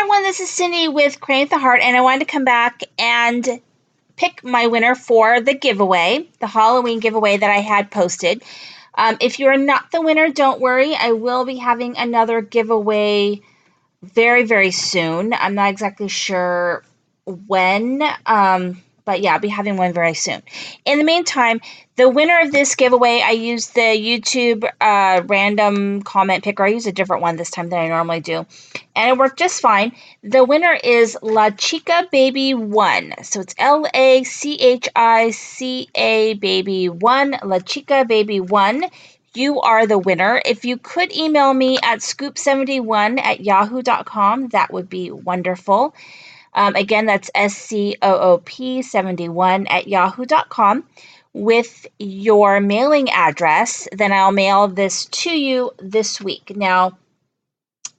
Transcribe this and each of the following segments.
everyone, this is Cindy with Cricut the Heart, and I wanted to come back and pick my winner for the giveaway, the Halloween giveaway that I had posted. If you are not the winner, don't worry. I will be having another giveaway very, very soon. I'm not exactly sure when, but yeah, I'll be having one very soon. In the meantime, the winner of this giveaway, I used the YouTube random comment picker. I used a different one this time than I normally do, and it worked just fine. The winner is La Chica Baby 1. So it's LACHICA Baby 1, La Chica Baby 1. You are the winner. If you could email me at scoop71@yahoo.com, that would be wonderful. Again, that's SCOOP71@yahoo.com with your mailing address. Then I'll mail this to you this week. Now,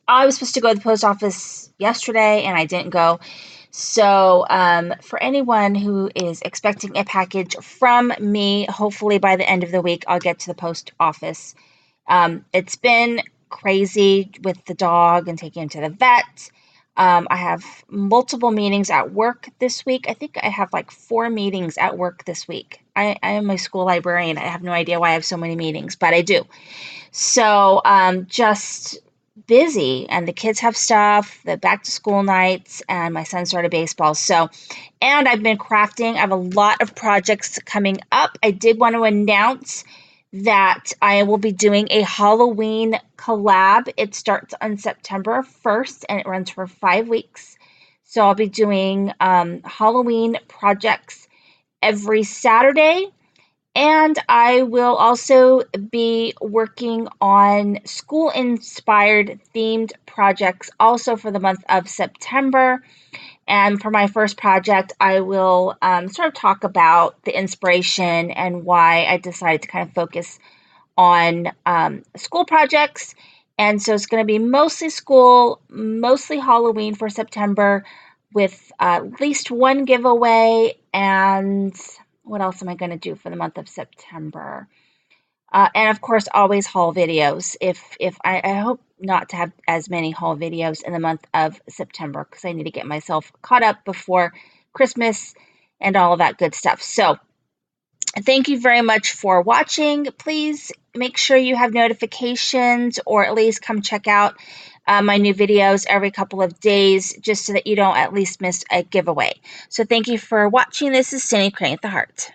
I was supposed to go to the post office yesterday and I didn't go. So for anyone who is expecting a package from me, hopefully by the end of the week, I'll get to the post office. It's been crazy with the dog and taking him to the vet. I have multiple meetings at work this week. I think I have like 4 meetings at work this week. I am a school librarian. I have no idea why I have so many meetings, but I do. So just busy, and the kids have stuff, the back to school nights, and my son started baseball. So, and I've been crafting. I have a lot of projects coming up. I did want to announce that I will be doing a Halloween collab. It starts on September 1st and it runs for 5 weeks. So I'll be doing Halloween projects every Saturday. And I will also be working on school-inspired themed projects also for the month of September. And for my first project, I will sort of talk about the inspiration and why I decided to kind of focus on school projects. And so it's going to be mostly school, mostly Halloween for September, with at least one giveaway. And what else am I going to do for the month of September? And of course, always haul videos. If I hope not to have as many haul videos in the month of September, because I need to get myself caught up before Christmas and all of that good stuff. So thank you very much for watching. Please make sure you have notifications, or at least come check out my new videos every couple of days, just so that you don't at least miss a giveaway. So thank you for watching. This is Cindy Cricut the Heart.